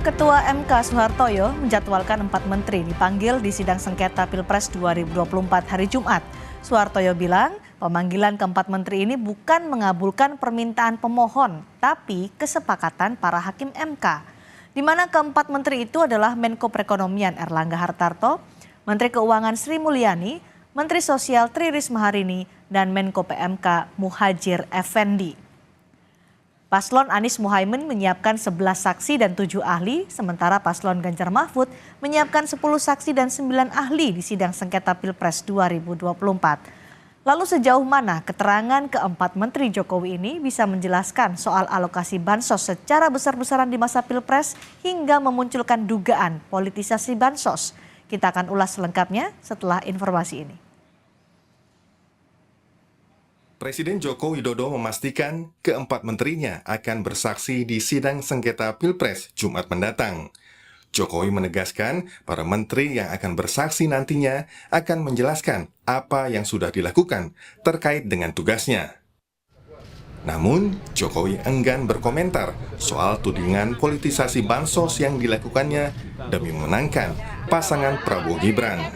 Ketua MK Suhartoyo menjadwalkan 4 menteri dipanggil di sidang sengketa Pilpres 2024 hari Jumat. Suhartoyo bilang pemanggilan keempat menteri ini bukan mengabulkan permintaan pemohon, tapi kesepakatan para hakim MK. Di mana keempat menteri itu adalah Menko Perekonomian Erlangga Hartarto, Menteri Keuangan Sri Mulyani, Menteri Sosial Tri Risma Harini, dan Menko PMK Muhadjir Effendi. Paslon Anies Muhaimin menyiapkan 11 saksi dan 7 ahli, sementara Paslon Ganjar Mahfud menyiapkan 10 saksi dan 9 ahli di sidang sengketa Pilpres 2024. Lalu sejauh mana keterangan keempat Menteri Jokowi ini bisa menjelaskan soal alokasi bansos secara besar-besaran di masa Pilpres hingga memunculkan dugaan politisasi bansos? Kita akan ulas selengkapnya setelah informasi ini. Presiden Joko Widodo memastikan keempat menterinya akan bersaksi di sidang sengketa Pilpres Jumat mendatang. Jokowi menegaskan para menteri yang akan bersaksi nantinya akan menjelaskan apa yang sudah dilakukan terkait dengan tugasnya. Namun, Jokowi enggan berkomentar soal tudingan politisasi bansos yang dilakukannya demi memenangkan pasangan Prabowo Gibran.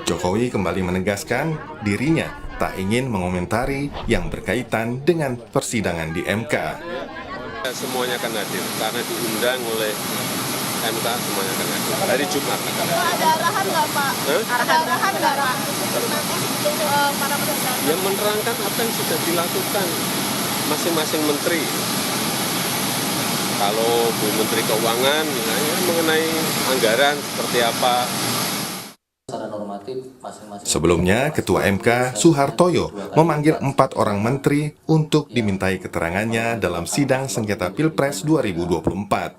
Jokowi kembali menegaskan dirinya tak ingin mengomentari yang berkaitan dengan persidangan di MK. Semuanya akan hadir karena diundang oleh MK, semuanya akan hadir. Hari Jumat. Ada arahan nggak Pak? Ada arahan nggak Pak? Para menteri. Yang menerangkan apa yang sudah dilakukan masing-masing menteri. Kalau Bu Menteri Keuangan mengenai anggaran seperti apa. Sebelumnya, Ketua MK Suhartoyo memanggil 4 orang menteri untuk dimintai keterangannya dalam sidang sengketa Pilpres 2024.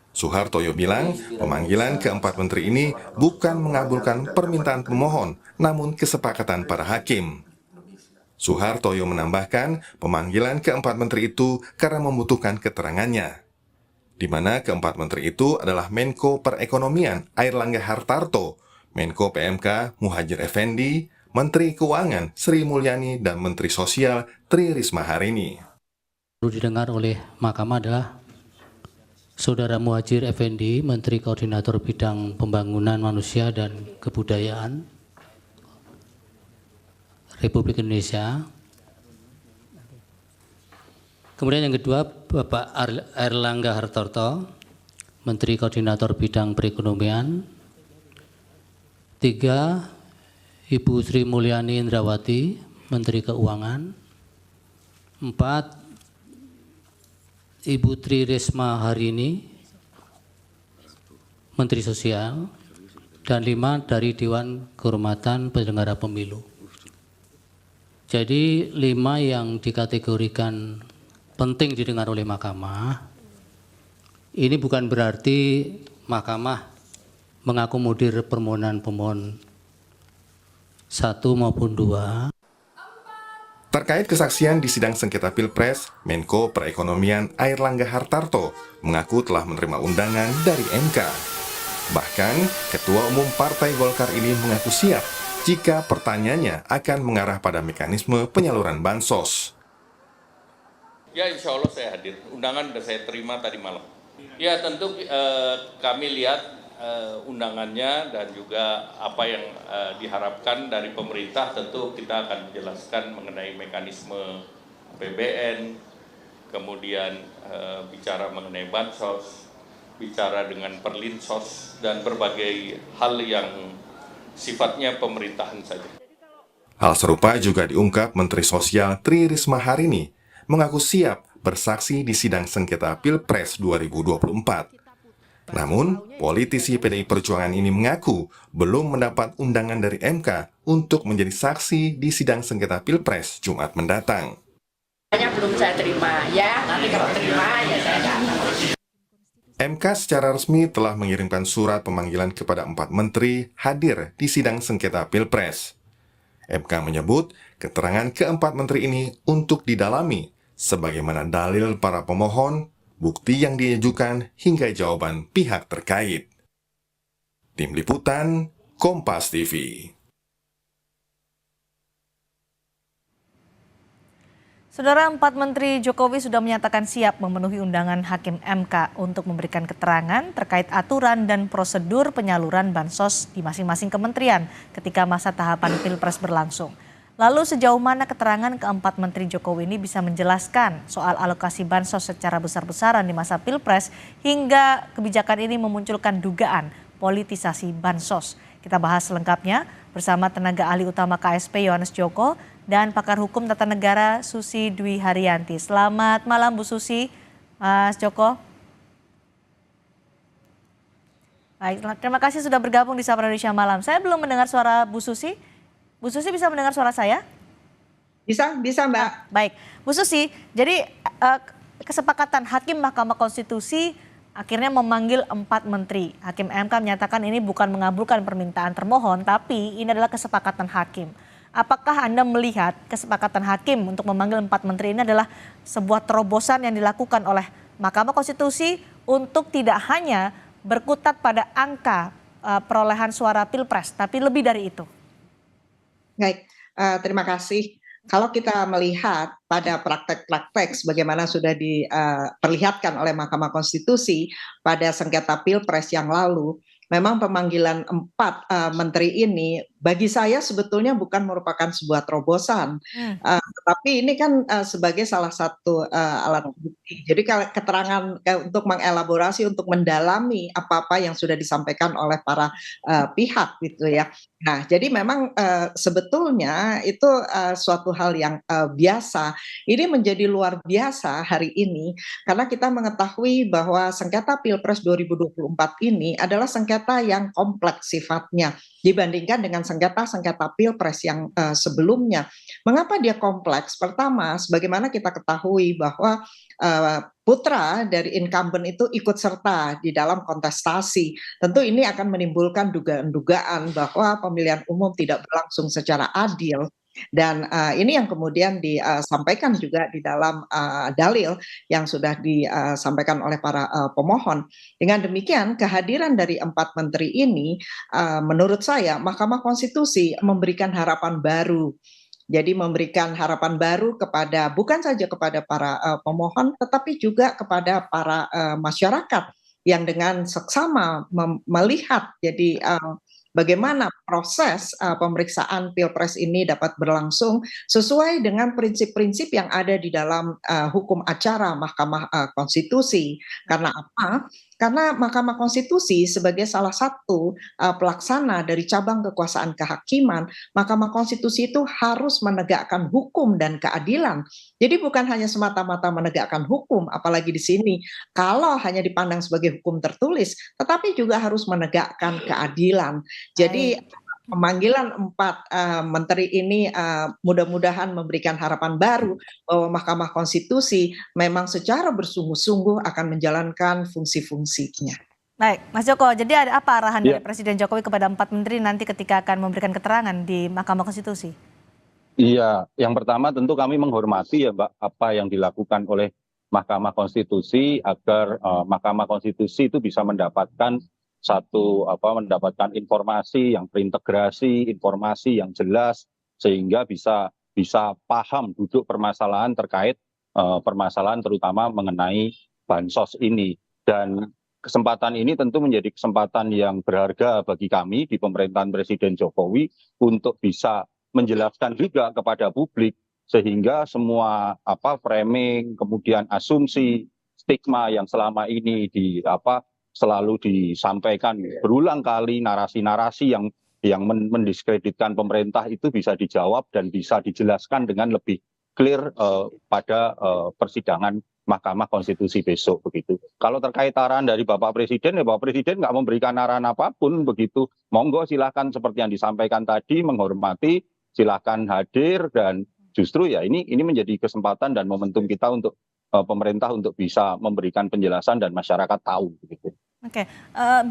Suhartoyo bilang pemanggilan keempat menteri ini bukan mengabulkan permintaan pemohon, namun kesepakatan para hakim. Suhartoyo menambahkan pemanggilan keempat menteri itu karena membutuhkan keterangannya, di mana keempat menteri itu adalah Menko Perekonomian Erlangga Hartarto, Menko PMK Muhadjir Effendi, Menteri Keuangan Sri Mulyani, dan Menteri Sosial Tri Risma Harini. Perlu didengar oleh Mahkamah adalah Saudara Muhadjir Effendi, Menteri Koordinator Bidang Pembangunan Manusia dan Kebudayaan Republik Indonesia. Kemudian yang kedua, Bapak Erlangga Hartarto, Menteri Koordinator Bidang Perekonomian. 3, Ibu Sri Mulyani Indrawati, Menteri Keuangan. 4, Ibu Tri Risma Harini, Menteri Sosial. Dan 5 dari Dewan Kehormatan Penyelenggara Pemilu. Jadi 5 yang dikategorikan penting didengar oleh Mahkamah. Ini bukan berarti Mahkamah mengakomodir permohonan pemohon 1 maupun 2. Terkait kesaksian di sidang sengketa Pilpres, Menko Perekonomian Erlangga Hartarto mengaku telah menerima undangan dari MK. Bahkan, Ketua Umum Partai Golkar ini mengaku siap jika pertanyaannya akan mengarah pada mekanisme penyaluran bansos. Ya, insya Allah saya hadir. Undangan sudah saya terima tadi malam. Ya, tentu kami lihat undangannya dan juga apa yang diharapkan dari pemerintah. Tentu kita akan menjelaskan mengenai mekanisme APBN, kemudian bicara mengenai bansos, bicara dengan perlinsos, dan berbagai hal yang sifatnya pemerintahan saja. Hal serupa juga diungkap Menteri Sosial Tri Risma Harini mengaku siap bersaksi di sidang sengketa Pilpres 2024. Namun, politisi PDI Perjuangan ini mengaku belum mendapat undangan dari MK untuk menjadi saksi di sidang sengketa Pilpres Jumat mendatang. Belum saya terima, ya nanti kalau terima ya saya datang. MK secara resmi telah mengirimkan surat pemanggilan kepada 4 menteri hadir di sidang sengketa Pilpres. MK menyebut keterangan keempat menteri ini untuk didalami sebagaimana dalil para pemohon, bukti yang diajukan, hingga jawaban pihak terkait. Tim Liputan, Kompas TV. Saudara, 4 Menteri Jokowi sudah menyatakan siap memenuhi undangan Hakim MK untuk memberikan keterangan terkait aturan dan prosedur penyaluran bansos di masing-masing kementerian ketika masa tahapan Pilpres berlangsung. Lalu sejauh mana keterangan keempat Menteri Jokowi ini bisa menjelaskan soal alokasi bansos secara besar-besaran di masa Pilpres hingga kebijakan ini memunculkan dugaan politisasi bansos. Kita bahas selengkapnya bersama tenaga ahli utama KSP Yohanes Joko dan pakar hukum tata negara Susi Dwi Haryanti. Selamat malam Bu Susi, Mas Joko. Baik, terima kasih sudah bergabung di Sapa Indonesia Malam. Saya belum mendengar suara Bu Susi. Bu Susi bisa mendengar suara saya? Bisa Mbak. Baik, Bu Susi, jadi kesepakatan Hakim Mahkamah Konstitusi akhirnya memanggil 4 menteri. Hakim MK menyatakan ini bukan mengabulkan permintaan termohon, tapi ini adalah kesepakatan hakim. Apakah Anda melihat kesepakatan hakim untuk memanggil 4 menteri ini adalah sebuah terobosan yang dilakukan oleh Mahkamah Konstitusi untuk tidak hanya berkutat pada angka perolehan suara Pilpres, tapi lebih dari itu? Baik, terima kasih. Kalau kita melihat pada praktek-praktek sebagaimana sudah diperlihatkan oleh Mahkamah Konstitusi pada sengketa Pilpres yang lalu, memang pemanggilan 4 menteri ini bagi saya sebetulnya bukan merupakan sebuah terobosan, tetapi ini kan sebagai salah satu alat bukti. Jadi keterangan untuk mengelaborasi, untuk mendalami apa-apa yang sudah disampaikan oleh para pihak gitu ya. Nah, jadi memang sebetulnya itu suatu hal yang biasa. Ini menjadi luar biasa hari ini karena kita mengetahui bahwa sengketa Pilpres 2024 ini adalah sengketa yang kompleks sifatnya dibandingkan dengan sengketa-sengketa Pilpres yang sebelumnya. Mengapa dia kompleks? Pertama, sebagaimana kita ketahui bahwa putra dari incumbent itu ikut serta di dalam kontestasi. Tentu ini akan menimbulkan dugaan-dugaan bahwa pemilihan umum tidak berlangsung secara adil. Dan ini yang kemudian disampaikan juga di dalam dalil yang sudah disampaikan oleh para pemohon. Dengan demikian kehadiran dari 4 menteri ini menurut saya Mahkamah Konstitusi memberikan harapan baru. Jadi memberikan harapan baru kepada bukan saja kepada para pemohon tetapi juga kepada para masyarakat yang dengan seksama melihat jadi bagaimana proses pemeriksaan Pilpres ini dapat berlangsung sesuai dengan prinsip-prinsip yang ada di dalam hukum acara Mahkamah Konstitusi. Karena apa? Karena Mahkamah Konstitusi sebagai salah satu pelaksana dari cabang kekuasaan kehakiman, Mahkamah Konstitusi itu harus menegakkan hukum dan keadilan. Jadi bukan hanya semata-mata menegakkan hukum, apalagi di sini kalau hanya dipandang sebagai hukum tertulis, tetapi juga harus menegakkan keadilan. Jadi pemanggilan 4 menteri ini mudah-mudahan memberikan harapan baru bahwa Mahkamah Konstitusi memang secara bersungguh-sungguh akan menjalankan fungsi-fungsinya. Baik, Mas Joko, jadi ada apa arahan dari Presiden Jokowi kepada 4 menteri nanti ketika akan memberikan keterangan di Mahkamah Konstitusi? Iya, yang pertama tentu kami menghormati ya Mbak, apa yang dilakukan oleh Mahkamah Konstitusi agar Mahkamah Konstitusi itu bisa mendapatkan mendapatkan informasi yang terintegrasi, informasi yang jelas sehingga bisa paham duduk permasalahan terkait permasalahan terutama mengenai bansos ini. Dan kesempatan ini tentu menjadi kesempatan yang berharga bagi kami di pemerintahan Presiden Jokowi untuk bisa menjelaskan juga kepada publik sehingga semua framing, kemudian asumsi, stigma yang selama ini selalu disampaikan berulang kali, narasi-narasi yang mendiskreditkan pemerintah itu bisa dijawab dan bisa dijelaskan dengan lebih clear pada persidangan Mahkamah Konstitusi besok begitu. Kalau terkait arahan dari Bapak Presiden, ya Bapak Presiden nggak memberikan arahan apapun begitu. Monggo silakan seperti yang disampaikan tadi, menghormati, silakan hadir dan justru ya ini menjadi kesempatan dan momentum kita untuk pemerintah untuk bisa memberikan penjelasan dan masyarakat tahu begitu. Oke,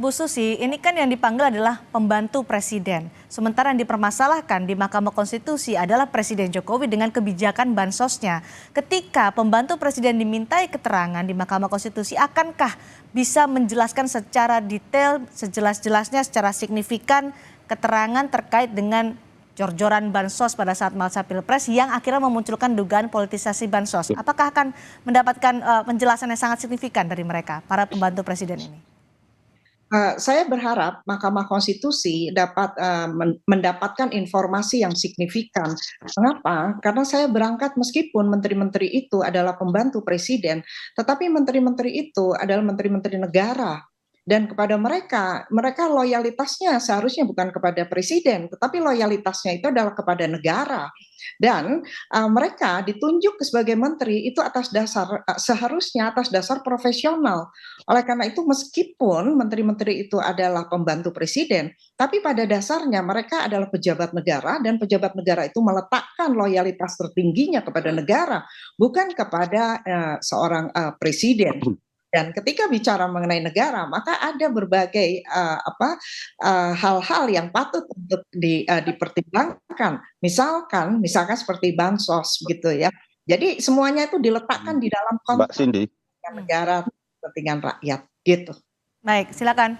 Bu Susi, ini kan yang dipanggil adalah pembantu presiden. Sementara yang dipermasalahkan di Mahkamah Konstitusi adalah Presiden Jokowi dengan kebijakan bansosnya. Ketika pembantu presiden dimintai keterangan di Mahkamah Konstitusi, akankah bisa menjelaskan secara detail, sejelas-jelasnya, secara signifikan keterangan terkait dengan jor-joran bansos pada saat masa Pilpres yang akhirnya memunculkan dugaan politisasi bansos. Apakah akan mendapatkan penjelasan yang sangat signifikan dari mereka, para pembantu presiden ini? Saya berharap Mahkamah Konstitusi dapat mendapatkan informasi yang signifikan. Mengapa? Karena saya berangkat meskipun menteri-menteri itu adalah pembantu presiden, tetapi menteri-menteri itu adalah menteri-menteri negara. Dan kepada mereka loyalitasnya seharusnya bukan kepada presiden, tetapi loyalitasnya itu adalah kepada negara. Dan mereka ditunjuk sebagai menteri itu seharusnya atas dasar profesional. Oleh karena itu meskipun menteri-menteri itu adalah pembantu presiden, tapi pada dasarnya mereka adalah pejabat negara dan pejabat negara itu meletakkan loyalitas tertingginya kepada negara, bukan kepada seorang presiden. Dan ketika bicara mengenai negara, maka ada berbagai hal-hal yang patut untuk dipertimbangkan. Misalkan seperti bansos gitu ya. Jadi semuanya itu diletakkan di dalam konteks negara, kepentingan rakyat gitu. Baik, silakan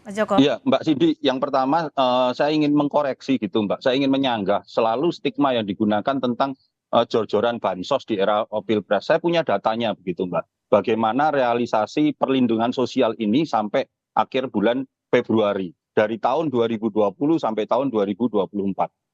Mas Joko. Iya, Mbak Cindy, yang pertama saya ingin mengkoreksi gitu, Mbak. Saya ingin menyanggah selalu stigma yang digunakan tentang jor-joran bansos di era Pilpres. Saya punya datanya begitu, Mbak. Bagaimana realisasi perlindungan sosial ini sampai akhir bulan Februari. Dari tahun 2020 sampai tahun 2024.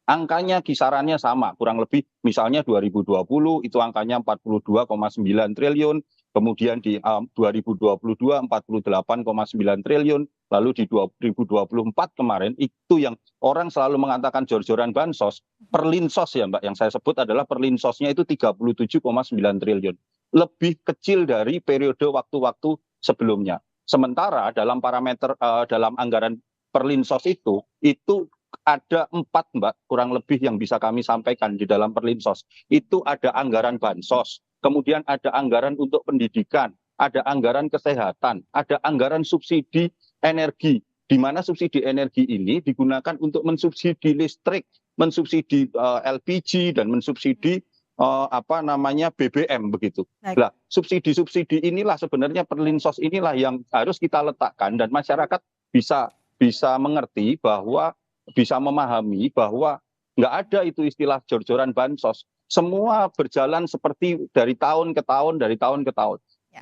Angkanya kisarannya sama, kurang lebih misalnya 2020 itu angkanya 42,9 triliun, kemudian di 2022 48,9 triliun, lalu di 2024 kemarin itu yang orang selalu mengatakan jor-joran bansos, perlinsos ya Mbak, yang saya sebut adalah perlinsosnya itu 37,9 triliun. Lebih kecil dari periode waktu-waktu sebelumnya. Sementara dalam parameter dalam anggaran perlinsos itu ada 4 Mbak kurang lebih yang bisa kami sampaikan di dalam perlinsos. Itu ada anggaran bansos, kemudian ada anggaran untuk pendidikan, ada anggaran kesehatan, ada anggaran subsidi energi, di mana subsidi energi ini digunakan untuk mensubsidi listrik, mensubsidi LPG dan mensubsidi BBM begitu. Nah, subsidi-subsidi inilah sebenarnya perlinsos inilah yang harus kita letakkan dan masyarakat bisa mengerti bahwa bisa memahami bahwa nggak ada itu istilah jor-joran bansos. Semua berjalan seperti dari tahun ke tahun,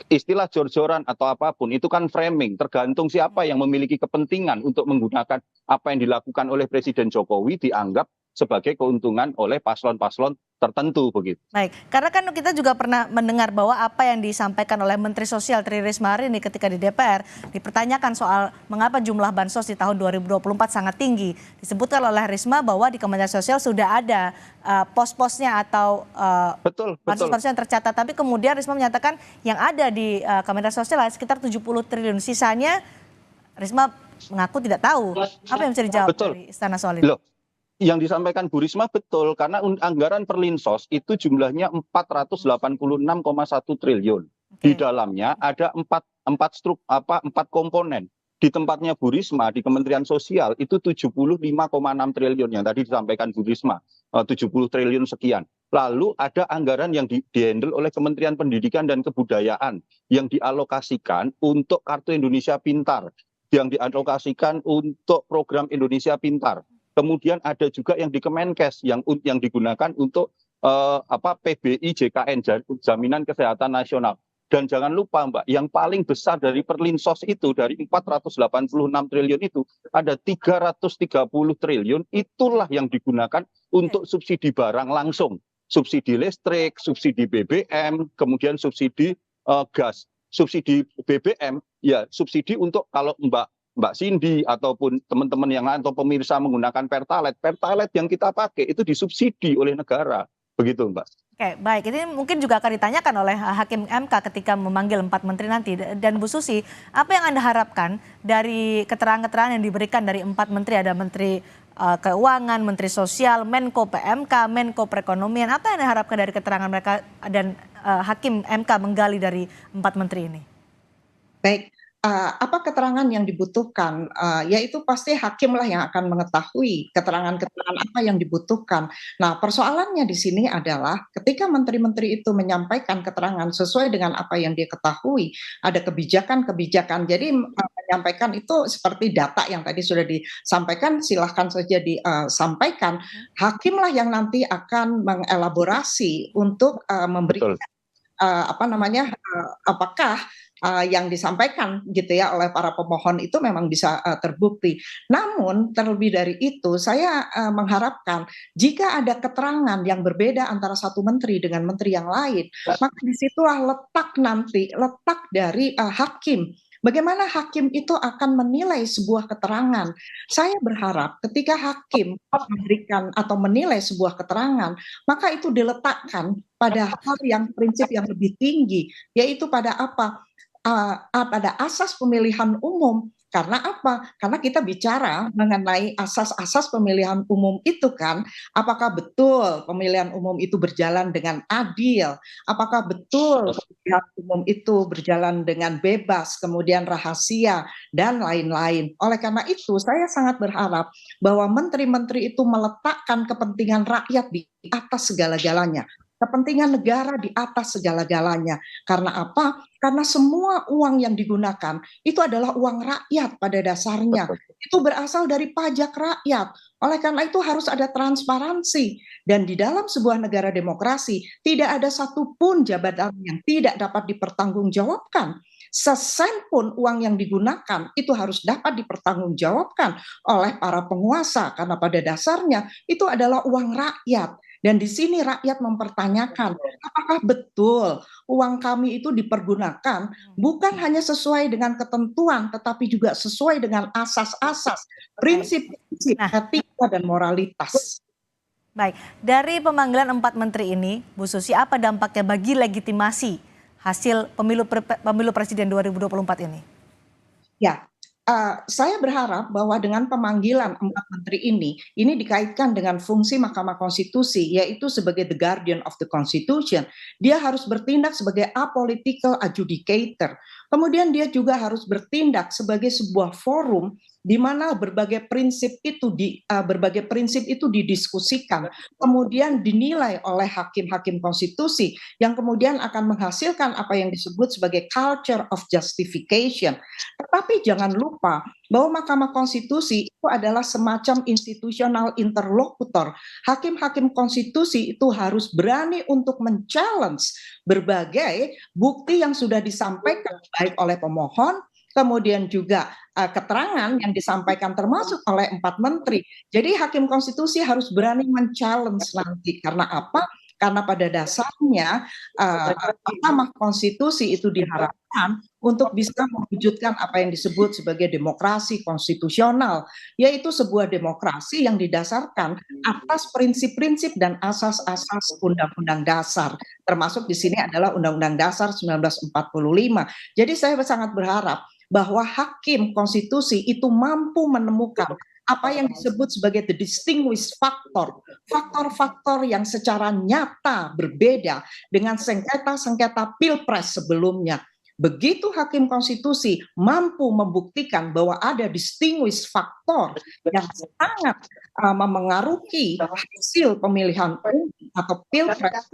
Istilah jor-joran atau apapun itu kan framing, tergantung siapa yang memiliki kepentingan untuk menggunakan apa yang dilakukan oleh Presiden Jokowi dianggap sebagai keuntungan oleh paslon-paslon tertentu begitu. Baik, karena kan kita juga pernah mendengar bahwa apa yang disampaikan oleh Menteri Sosial Tri Risma hari ini ketika di DPR dipertanyakan soal mengapa jumlah bansos di tahun 2024 sangat tinggi. Disebutkan oleh Risma bahwa di Kementerian Sosial sudah ada pos-posnya atau bansos yang tercatat. Tapi kemudian Risma menyatakan yang ada di Kementerian Sosial sekitar 70 triliun. Sisanya Risma mengaku tidak tahu. Apa yang bisa dijawab dari Istana soal ini? Yang disampaikan Bu Risma betul, karena anggaran perlinsos itu jumlahnya 486,1 triliun. Di dalamnya ada 4 komponen. Di tempatnya Bu Risma di Kementerian Sosial itu 75,6 triliun yang tadi disampaikan Bu Risma, 70 triliun sekian. Lalu ada anggaran yang dihandle oleh Kementerian Pendidikan dan Kebudayaan yang dialokasikan untuk Kartu Indonesia Pintar, yang dialokasikan untuk program Indonesia Pintar. Kemudian ada juga yang di Kemenkes yang digunakan untuk PBI JKN, Jaminan Kesehatan Nasional. Dan jangan lupa Mbak, yang paling besar dari perlinsos itu dari 486 triliun itu ada 330 triliun itulah yang digunakan untuk subsidi barang langsung, subsidi listrik, subsidi BBM, kemudian subsidi gas. Subsidi BBM ya subsidi untuk kalau Mbak Cindy ataupun teman-teman yang lain atau pemirsa menggunakan Pertalite yang kita pakai itu disubsidi oleh negara. Begitu Mbak. Oke, baik. Ini mungkin juga akan ditanyakan oleh Hakim MK ketika memanggil 4 menteri nanti. Dan Bu Susi, apa yang Anda harapkan dari keterangan-keterangan yang diberikan dari 4 menteri? Ada Menteri Keuangan, Menteri Sosial, Menko PMK, Menko Perekonomian. Apa yang Anda harapkan dari keterangan mereka dan Hakim MK menggali dari 4 menteri ini? Baik. apa keterangan yang dibutuhkan, yaitu pasti hakimlah yang akan mengetahui keterangan-keterangan apa yang dibutuhkan. Nah, persoalannya di sini adalah ketika menteri-menteri itu menyampaikan keterangan sesuai dengan apa yang dia ketahui, ada kebijakan-kebijakan. Jadi menyampaikan itu seperti data yang tadi sudah disampaikan, silahkan saja disampaikan. Hakimlah yang nanti akan mengelaborasi untuk memberikan apakah yang disampaikan gitu ya oleh para pemohon itu memang bisa terbukti. Namun terlebih dari itu saya mengharapkan jika ada keterangan yang berbeda antara satu menteri dengan menteri yang lain, maka disitulah letak dari hakim. Bagaimana hakim itu akan menilai sebuah keterangan? Saya berharap ketika hakim memberikan atau menilai sebuah keterangan, maka itu diletakkan pada hal yang prinsip yang lebih tinggi, yaitu pada apa? Pada asas pemilihan umum. Karena apa? Karena kita bicara mengenai asas-asas pemilihan umum itu kan, apakah betul pemilihan umum itu berjalan dengan adil? Apakah betul pemilihan umum itu berjalan dengan bebas, kemudian rahasia, dan lain-lain. Oleh karena itu, saya sangat berharap bahwa menteri-menteri itu meletakkan kepentingan rakyat di atas segala-galanya. Kepentingan negara di atas segala-galanya. Karena apa? Karena semua uang yang digunakan itu adalah uang rakyat pada dasarnya. Itu berasal dari pajak rakyat. Oleh karena itu harus ada transparansi. Dan di dalam sebuah negara demokrasi tidak ada satupun jabatan yang tidak dapat dipertanggungjawabkan. Sesen pun uang yang digunakan itu harus dapat dipertanggungjawabkan oleh para penguasa. Karena pada dasarnya itu adalah uang rakyat. Dan di sini rakyat mempertanyakan, apakah betul uang kami itu dipergunakan bukan hanya sesuai dengan ketentuan, tetapi juga sesuai dengan asas-asas, prinsip-prinsip etika dan moralitas. Baik, dari pemanggilan 4 menteri ini, Bu Susi, apa dampaknya bagi legitimasi hasil pemilu presiden 2024 ini? Ya, saya berharap bahwa dengan pemanggilan 4 menteri ini dikaitkan dengan fungsi Mahkamah Konstitusi, yaitu sebagai the guardian of the Constitution. Dia harus bertindak sebagai apolitical adjudicator. Kemudian dia juga harus bertindak sebagai sebuah forum di mana berbagai prinsip itu didiskusikan, kemudian dinilai oleh hakim-hakim konstitusi yang kemudian akan menghasilkan apa yang disebut sebagai culture of justification. Tetapi jangan lupa bahwa Mahkamah Konstitusi itu adalah semacam institusional interlokutor. Hakim-hakim konstitusi itu harus berani untuk men-challenge berbagai bukti yang sudah disampaikan baik oleh pemohon, kemudian juga keterangan yang disampaikan termasuk oleh 4 menteri. Jadi hakim konstitusi harus berani men-challenge nanti. Karena apa? Karena pada dasarnya Mahkamah Konstitusi itu diharapkan untuk bisa mewujudkan apa yang disebut sebagai demokrasi konstitusional, yaitu sebuah demokrasi yang didasarkan atas prinsip-prinsip dan asas-asas Undang-Undang Dasar, termasuk di sini adalah Undang-Undang Dasar 1945. Jadi saya sangat berharap bahwa hakim konstitusi itu mampu menemukan apa yang disebut sebagai the distinguished factor, faktor-faktor yang secara nyata berbeda dengan sengketa-sengketa pilpres sebelumnya. Begitu hakim konstitusi mampu membuktikan bahwa ada distinguished factor yang sangat memengaruhi hasil pemilihan umum atau pilpres,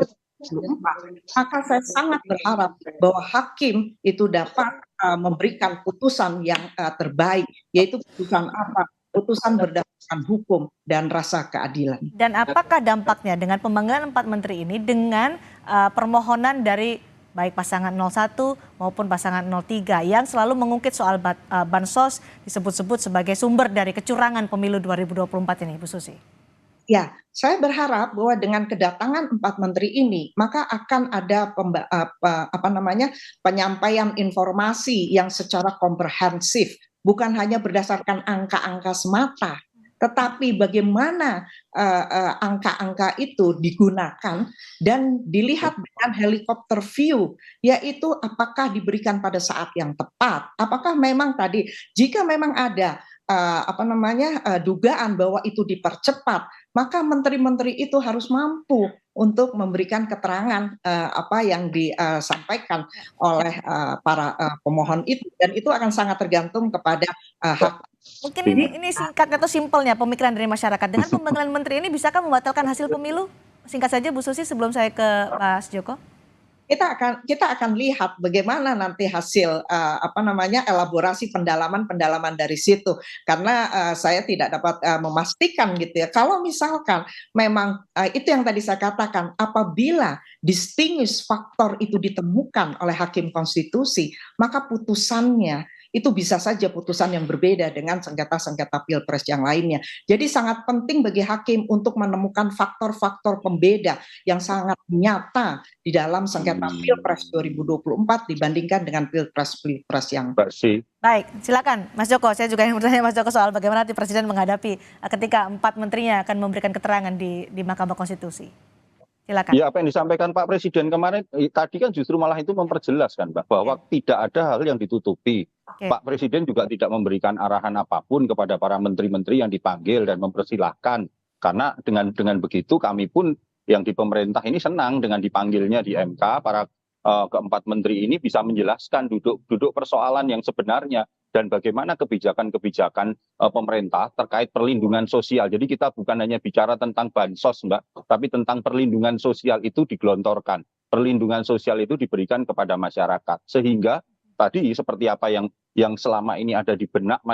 maka saya sangat berharap bahwa hakim itu dapat memberikan putusan yang terbaik, yaitu putusan apa? Putusan berdasarkan hukum dan rasa keadilan. Dan apakah dampaknya dengan pemanggilan 4 menteri ini dengan permohonan dari baik pasangan 01 maupun pasangan 03 yang selalu mengungkit soal bansos disebut-sebut sebagai sumber dari kecurangan pemilu 2024 ini, Bu Susi? Ya, saya berharap bahwa dengan kedatangan 4 menteri ini, maka akan ada penyampaian informasi yang secara komprehensif, bukan hanya berdasarkan angka-angka semata, tetapi bagaimana angka-angka itu digunakan dan dilihat dengan helikopter view, yaitu apakah diberikan pada saat yang tepat, apakah memang tadi, jika memang ada dugaan bahwa itu dipercepat, maka menteri-menteri itu harus mampu untuk memberikan keterangan apa yang disampaikan oleh para pemohon itu, dan itu akan sangat tergantung kepada hak. Mungkin ini singkatnya atau simpelnya pemikiran dari masyarakat. Dengan pemanggilan menteri ini bisakah membatalkan hasil pemilu? Singkat saja Bu Susi sebelum saya ke Mas Joko. Kita akan lihat bagaimana nanti hasil elaborasi pendalaman dari situ, karena saya tidak dapat memastikan gitu ya. Kalau misalkan memang itu yang tadi saya katakan, apabila distinguish faktor itu ditemukan oleh hakim konstitusi, maka putusannya itu bisa saja putusan yang berbeda dengan sengketa-sengketa pilpres yang lainnya. Jadi sangat penting bagi hakim untuk menemukan faktor-faktor pembeda yang sangat nyata di dalam sengketa pilpres 2024 dibandingkan dengan pilpres yang Bersih. Baik, silakan Mas Joko. Saya juga ingin bertanya Mas Joko soal bagaimana nanti Presiden menghadapi ketika 4 menterinya akan memberikan keterangan di Mahkamah Konstitusi. Silakan. Ya, apa yang disampaikan Pak Presiden kemarin tadi kan justru malah itu memperjelas kan, Mbak, bahwa tidak ada hal yang ditutupi. Pak Presiden juga tidak memberikan arahan apapun kepada para menteri-menteri yang dipanggil dan mempersilahkan. Karena dengan begitu kami pun yang di pemerintah ini senang dengan dipanggilnya di MK, para keempat menteri ini bisa menjelaskan duduk persoalan yang sebenarnya dan bagaimana kebijakan-kebijakan pemerintah terkait perlindungan sosial. Jadi kita bukan hanya bicara tentang bansos, Mbak, tapi tentang perlindungan sosial itu digelontorkan. Perlindungan sosial itu diberikan kepada masyarakat. Sehingga tadi seperti apa yang selama ini ada di benak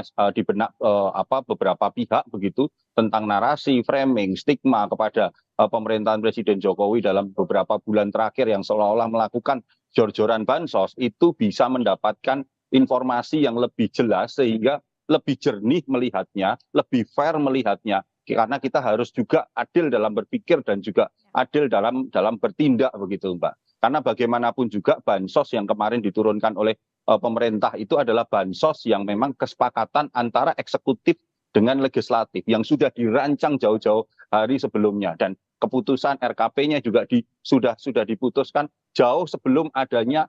beberapa pihak begitu tentang narasi, framing, stigma kepada pemerintahan Presiden Jokowi dalam beberapa bulan terakhir yang seolah-olah melakukan jor-joran bansos, itu bisa mendapatkan informasi yang lebih jelas sehingga lebih jernih melihatnya, lebih fair melihatnya, karena kita harus juga adil dalam berpikir dan juga adil dalam bertindak begitu, Mbak. Karena bagaimanapun juga bansos yang kemarin diturunkan oleh pemerintah itu adalah bansos yang memang kesepakatan antara eksekutif dengan legislatif yang sudah dirancang jauh-jauh hari sebelumnya, dan keputusan RKP-nya juga sudah diputuskan jauh sebelum adanya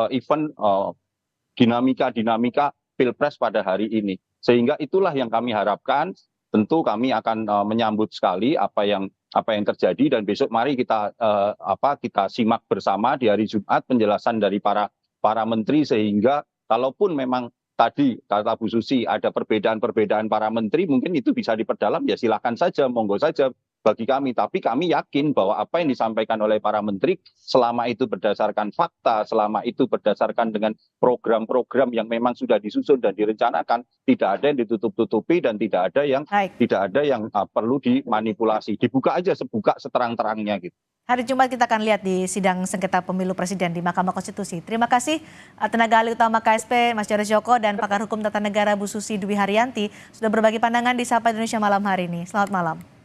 event dinamika pilpres pada hari ini. Sehingga itulah yang kami harapkan. Tentu kami akan menyambut sekali apa yang terjadi, dan besok mari kita simak bersama di hari Jumat penjelasan dari para menteri, sehingga kalaupun memang tadi kata Bu Susi ada perbedaan-perbedaan para menteri, mungkin itu bisa diperdalam, ya silakan saja, monggo saja bagi kami. Tapi kami yakin bahwa apa yang disampaikan oleh para menteri selama itu berdasarkan fakta, selama itu berdasarkan dengan program-program yang memang sudah disusun dan direncanakan, tidak ada yang ditutup-tutupi dan tidak ada yang perlu dimanipulasi. Dibuka aja seterang-terangnya gitu. Hari Jumat kita akan lihat di sidang sengketa pemilu presiden di Mahkamah Konstitusi. Terima kasih tenaga ahli utama KSP Mas Yoris Joko dan pakar hukum tata negara Bu Susi Dwi Haryanti sudah berbagi pandangan di Sapa Indonesia malam hari ini. Selamat malam.